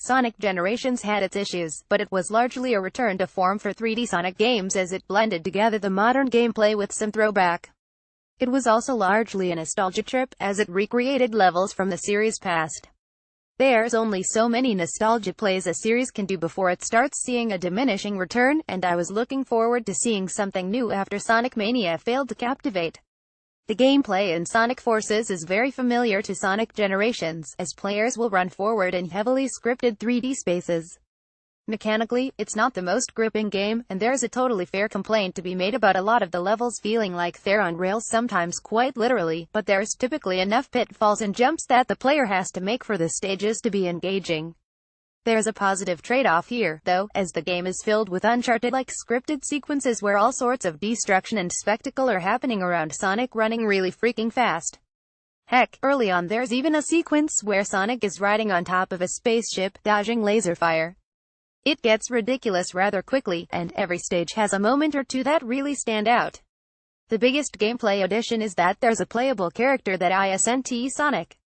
Sonic Generations had its issues, but it was largely a return to form for 3D Sonic games as it blended together the modern gameplay with some throwback. It was also largely a nostalgia trip, as it recreated levels from the series' past. There's only so many nostalgia plays a series can do before it starts seeing a diminishing return, and I was looking forward to seeing something new after Sonic Mania failed to captivate. The gameplay in Sonic Forces is very familiar to Sonic Generations, as players will run forward in heavily scripted 3D spaces. Mechanically, it's not the most gripping game, and there's a totally fair complaint to be made about a lot of the levels feeling like they're on rails, sometimes quite literally, but there's typically enough pitfalls and jumps that the player has to make for the stages to be engaging. There's a positive trade-off here, though, as the game is filled with Uncharted-like scripted sequences where all sorts of destruction and spectacle are happening around Sonic running really freaking fast. Heck, early on there's even a sequence where Sonic is riding on top of a spaceship, dodging laser fire. It gets ridiculous rather quickly, and every stage has a moment or two that really stand out. The biggest gameplay addition is that there's a playable character that isn't Sonic.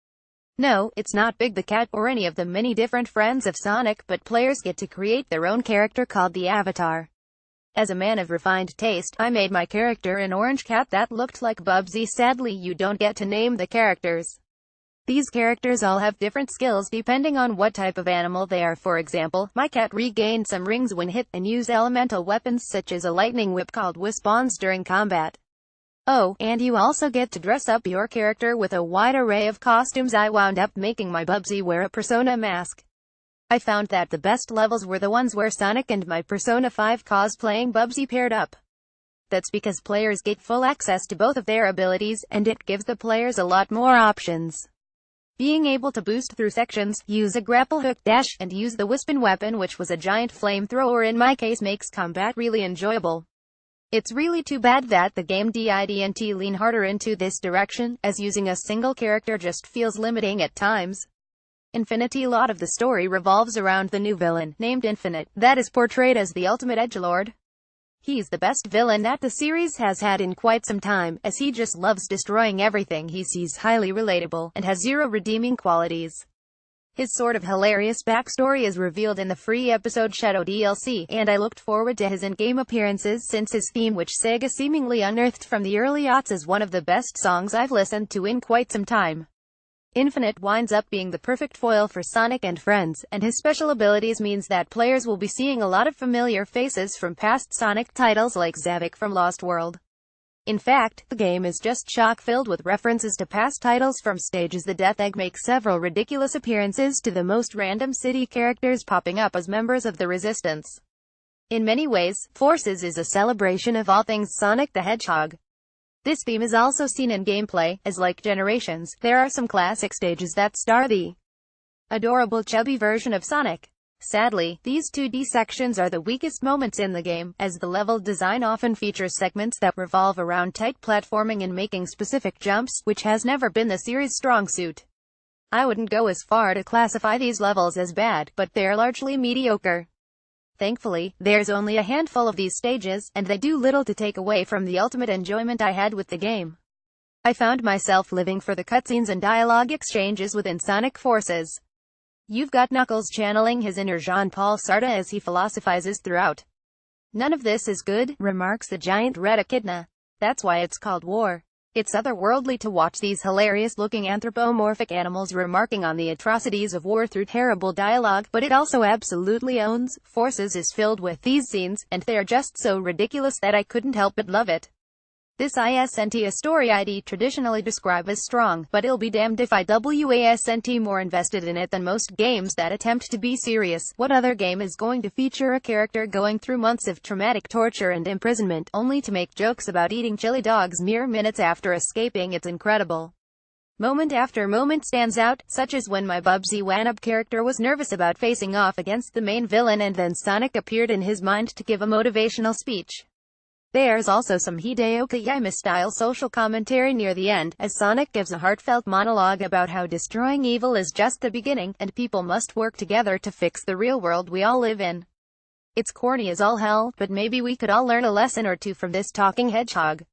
No, it's not Big the Cat or any of the many different friends of Sonic, but players get to create their own character called the Avatar. As a man of refined taste, I made my character an orange cat that looked like Bubsy. Sadly, you don't get to name the characters. These characters all have different skills depending on what type of animal they are. For example, my cat regained some rings when hit, and use elemental weapons such as a lightning whip called Wispons during combat. Oh, and you also get to dress up your character with a wide array of costumes. I wound up making my Bubsy wear a Persona mask. I found that the best levels were the ones where Sonic and my Persona 5 cosplaying Bubsy paired up. That's because players get full access to both of their abilities, and it gives the players a lot more options. Being able to boost through sections, use a grapple hook dash, and use the Wispon weapon, which was a giant flamethrower in my case, makes combat really enjoyable. It's really too bad that the game didn't lean harder into this direction, as using a single character just feels limiting at times. A lot of the story revolves around the new villain, named Infinite, that is portrayed as the ultimate edgelord. He's the best villain that the series has had in quite some time, as he just loves destroying everything he sees, highly relatable, and has zero redeeming qualities. His sort of hilarious backstory is revealed in the free episode Shadow DLC, and I looked forward to his in-game appearances, since his theme, which Sega seemingly unearthed from the early aughts, is one of the best songs I've listened to in quite some time. Infinite winds up being the perfect foil for Sonic and friends, and his special abilities means that players will be seeing a lot of familiar faces from past Sonic titles like Zavok from Lost World. In fact, the game is just chock-filled with references to past titles from stages. The Death Egg makes several ridiculous appearances to the most random city characters popping up as members of the Resistance. In many ways, Forces is a celebration of all things Sonic the Hedgehog. This theme is also seen in gameplay, as like Generations, there are some classic stages that star the adorable chubby version of Sonic. Sadly, these 2D sections are the weakest moments in the game, as the level design often features segments that revolve around tight platforming and making specific jumps, which has never been the series' strong suit. I wouldn't go as far to classify these levels as bad, but they're largely mediocre. Thankfully, there's only a handful of these stages, and they do little to take away from the ultimate enjoyment I had with the game. I found myself living for the cutscenes and dialogue exchanges within Sonic Forces. You've got Knuckles channeling his inner Jean-Paul Sartre as he philosophizes throughout. "None of this is good," remarks the giant red echidna. "That's why it's called war." It's otherworldly to watch these hilarious-looking anthropomorphic animals remarking on the atrocities of war through terrible dialogue, but it also absolutely owns. Forces is filled with these scenes, and they're just so ridiculous that I couldn't help but love it. This isn't a story I'd traditionally describe as strong, but I'll be damned if I wasn't more invested in it than most games that attempt to be serious. What other game is going to feature a character going through months of traumatic torture and imprisonment, only to make jokes about eating chili dogs mere minutes after escaping? It's incredible. Moment after moment stands out, such as when my Bubsy Wanub character was nervous about facing off against the main villain and then Sonic appeared in his mind to give a motivational speech. There's also some Hideo Kojima-style social commentary near the end, as Sonic gives a heartfelt monologue about how destroying evil is just the beginning, and people must work together to fix the real world we all live in. It's corny as all hell, but maybe we could all learn a lesson or two from this talking hedgehog.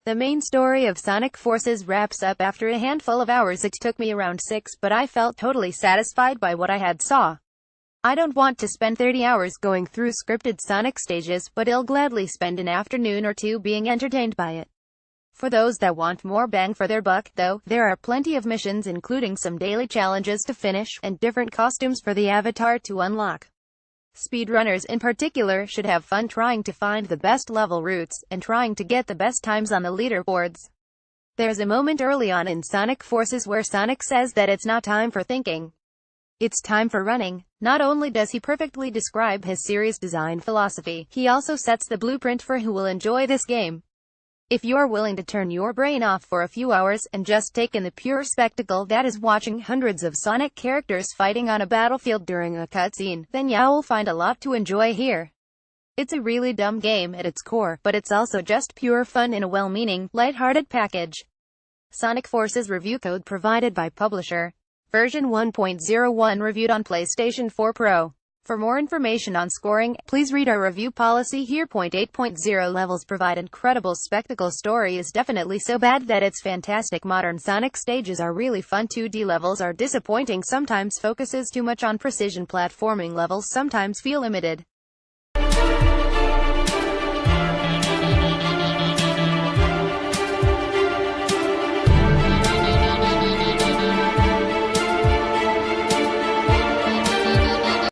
The main story of Sonic Forces wraps up after a handful of hours. It took me around 6, but I felt totally satisfied by what I had saw. I don't want to spend 30 hours going through scripted Sonic stages, but I'll gladly spend an afternoon or two being entertained by it. For those that want more bang for their buck, though, there are plenty of missions including some daily challenges to finish, and different costumes for the avatar to unlock. Speedrunners in particular should have fun trying to find the best level routes, and trying to get the best times on the leaderboards. There's a moment early on in Sonic Forces where Sonic says that it's not time for thinking. It's time for running. Not only does he perfectly describe his series' design philosophy, he also sets the blueprint for who will enjoy this game. If you're willing to turn your brain off for a few hours, and just take in the pure spectacle that is watching hundreds of Sonic characters fighting on a battlefield during a cutscene, then you'll find a lot to enjoy here. It's a really dumb game at its core, but it's also just pure fun in a well-meaning, light-hearted package. Sonic Forces review code provided by publisher. Version 1.01 reviewed on PlayStation 4 Pro. For more information on scoring, please read our review policy here. 8.0 levels provide incredible spectacle. Story is definitely so bad that it's fantastic. Modern Sonic stages are really fun. 2D levels are disappointing, sometimes focuses too much on precision. Platforming levels sometimes feel limited.